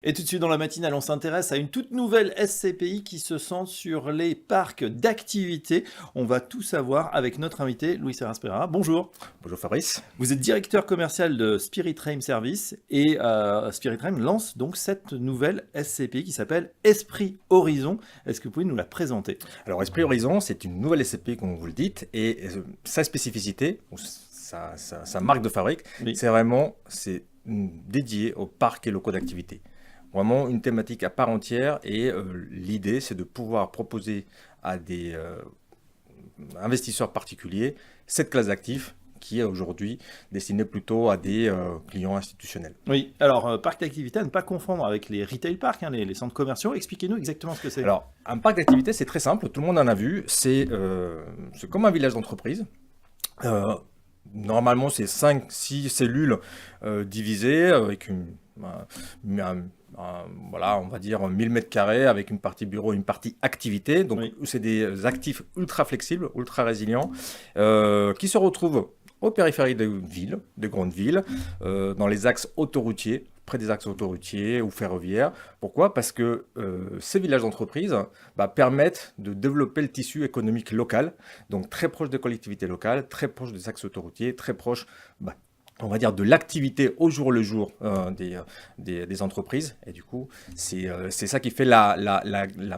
Et tout de suite dans la matinale, on s'intéresse à une toute nouvelle SCPI qui se centre sur les parcs d'activités. On va tout savoir avec notre invité, Louis Serras-Pereira. Bonjour. Bonjour Fabrice. Vous êtes directeur commercial de Spirit Train Service et Spirit Train lance donc cette nouvelle SCPI qui s'appelle Esprit Horizon. Est-ce que vous pouvez nous la présenter? Alors Esprit Horizon, c'est une nouvelle SCPI comme vous le dites et sa spécificité, sa marque de fabrique, Oui. c'est dédié aux parcs et locaux d'activité. Vraiment une thématique à part entière et l'idée c'est de pouvoir proposer à des investisseurs particuliers cette classe d'actifs qui est aujourd'hui destinée plutôt à des clients institutionnels. Oui, alors parc d'activité à ne pas confondre avec les retail parks, les centres commerciaux. Expliquez-nous exactement ce que c'est. Alors un parc d'activité c'est très simple, tout le monde en a vu, c'est comme un village d'entreprise. Normalement, c'est 5-6 cellules divisées avec voilà, on va dire 1000 mètres carrés avec une partie bureau et une partie activité. Donc, Oui. c'est des actifs ultra flexibles, ultra résilients, qui se retrouvent aux périphéries de villes, de grandes villes, dans les axes autoroutiers, près des axes autoroutiers ou ferroviaires. Pourquoi? Parce que ces villages d'entreprise permettent de développer le tissu économique local, donc très proche des collectivités locales, très proche des axes autoroutiers, très proche, on va dire, de l'activité au jour le jour des entreprises. Et du coup, c'est ça qui fait la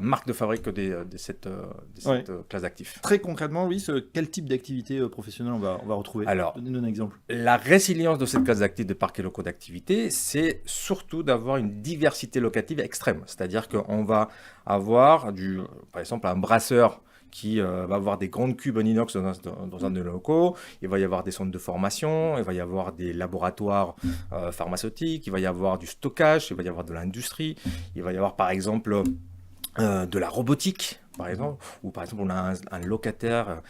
marque de fabrique de cette classe d'actifs. Très concrètement, Louis, quel type d'activité professionnelle on va retrouver? Alors, donnez-nous un exemple. La résilience de cette classe d'actifs de parcs et locaux d'activité, c'est surtout d'avoir une diversité locative extrême. C'est-à-dire qu'on va avoir, par exemple, un brasseur qui va avoir des grandes cubes en inox dans un de nos locaux, il va y avoir des centres de formation, il va y avoir des laboratoires pharmaceutiques, il va y avoir du stockage, il va y avoir de l'industrie, il va y avoir par exemple de la robotique, par exemple, ou par exemple on a un locataire,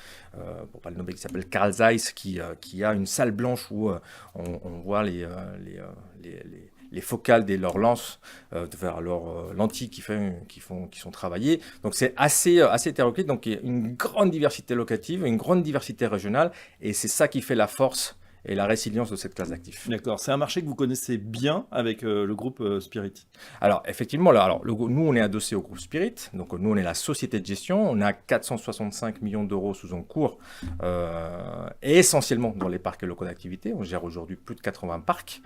pour pas le nommer, qui s'appelle Carl Zeiss, qui a une salle blanche où on voit les focales de leurs lenses vers leurs lentilles qui sont travaillées. Donc c'est assez hétéroclite, donc il y a une grande diversité locative, une grande diversité régionale, et c'est ça qui fait la force et la résilience de cette classe d'actifs. D'accord, c'est un marché que vous connaissez bien avec le groupe Spirit. Alors effectivement, nous on est adossé au groupe Spirit, donc nous on est la société de gestion, on a 465 millions d'euros sous encours, et essentiellement dans les parcs et locaux d'activité. On gère aujourd'hui plus de 80 parcs,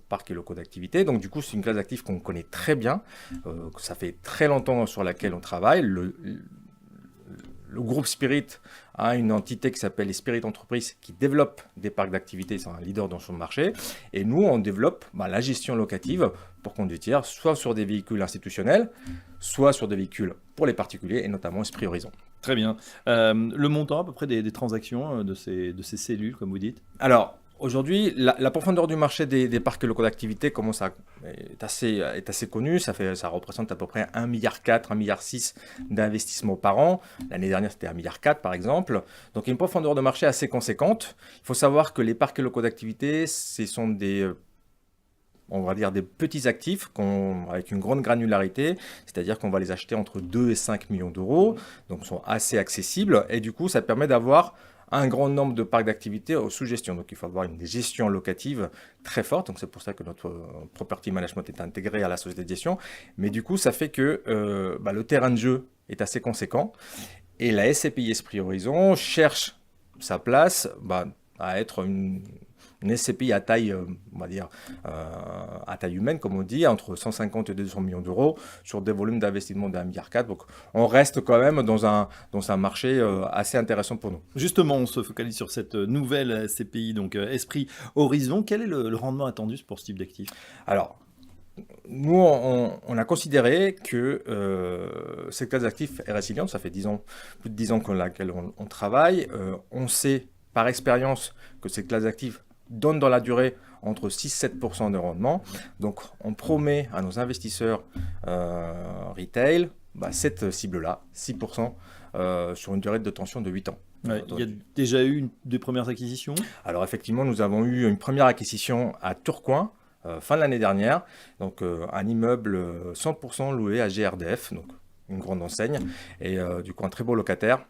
parcs et locaux d'activité, donc du coup c'est une classe d'actifs qu'on connaît très bien, ça fait très longtemps sur laquelle on travaille. Le groupe Spirit a une entité qui s'appelle les Spirit Entreprises qui développe des parcs d'activité, c'est un leader dans son marché. Et nous, on développe la gestion locative pour conduire, soit sur des véhicules institutionnels, soit sur des véhicules pour les particuliers, et notamment Esprit Horizon. Très bien. Le montant à peu près des transactions de ces cellules, comme vous dites? Alors, aujourd'hui, la profondeur du marché des parcs et locaux d'activité est assez connue. Ça représente à peu près 1,4 milliard, 1,6 milliard d'investissements par an. L'année dernière, c'était 1,4 milliard par exemple. Donc, il y a une profondeur de marché assez conséquente. Il faut savoir que les parcs et locaux d'activité, ce sont on va dire des petits actifs avec une grande granularité, c'est-à-dire qu'on va les acheter entre 2 et 5 millions d'euros. Donc, ils sont assez accessibles. Et du coup, ça permet d'avoir un grand nombre de parcs d'activité sous gestion. Donc, il faut avoir une gestion locative très forte. Donc, c'est pour ça que notre property management est intégré à la société de gestion. Mais du coup, ça fait que le terrain de jeu est assez conséquent. Et la SCPI Esprit Horizon cherche sa place à être une SCPI à taille, on va dire, à taille humaine, comme on dit, entre 150 et 200 millions d'euros sur des volumes d'investissement d'1,4 milliard. Donc, on reste quand même dans un marché assez intéressant pour nous. Justement, on se focalise sur cette nouvelle SCPI, donc Esprit Horizon. Quel est le rendement attendu pour ce type d'actif? Alors, nous, on a considéré que cette classe d'actifs est résiliente. Ça fait plus de 10 ans laquelle on travaille. On sait par expérience que cette classe d'actifs donne dans la durée entre 6-7% de rendement. Donc, on promet à nos investisseurs retail cette cible-là, 6%, sur une durée de détention de 8 ans. Ouais, il y a déjà eu des premières acquisitions? Alors, effectivement, nous avons eu une première acquisition à Tourcoing, fin de l'année dernière. Donc, un immeuble 100% loué à GRDF, donc une grande enseigne, et du coup, un très beau locataire.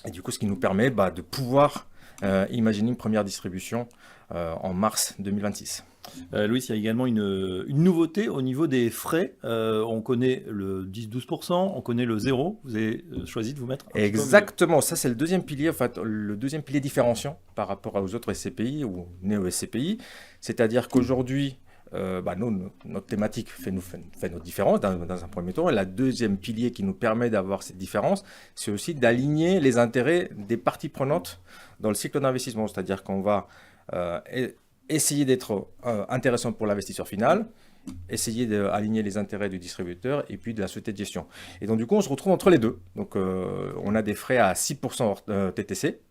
Et du coup, ce qui nous permet de pouvoir Imagining première distribution en mars 2026. Louis, il y a également une nouveauté au niveau des frais. On connaît le 10-12%, on connaît le 0. Vous avez choisi de vous mettre Exactement, ça c'est le deuxième pilier, en fait, le deuxième pilier différenciant par rapport aux autres SCPI ou néo-SCPI. C'est-à-dire qu'aujourd'hui, notre thématique fait notre différence dans un premier temps. Et la deuxième pilier qui nous permet d'avoir cette différence, c'est aussi d'aligner les intérêts des parties prenantes dans le cycle d'investissement. C'est-à-dire qu'on va essayer d'être intéressant pour l'investisseur final, essayer d'aligner les intérêts du distributeur et puis de la société de gestion. Et donc du coup, on se retrouve entre les deux. Donc on a des frais à 6% TTC,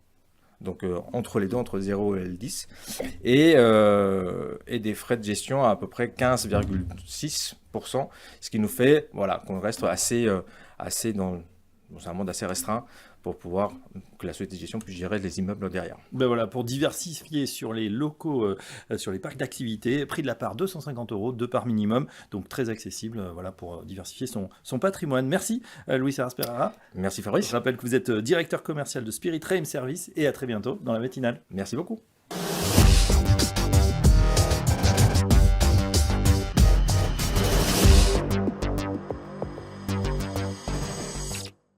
donc entre les deux, entre 0 et L10, et des frais de gestion à peu près 15,6%, ce qui nous fait qu'on reste assez dans un monde assez restreint pour pouvoir que la société de gestion puisse gérer les immeubles derrière. Pour diversifier sur les locaux, sur les parcs d'activité, prix de la part 250 €, 2 parts minimum, donc très accessible pour diversifier son patrimoine. Merci Louis Serras-Pereira. Merci Fabrice. Je rappelle que vous êtes directeur commercial de Spirit Frame Service et à très bientôt dans la matinale. Merci beaucoup.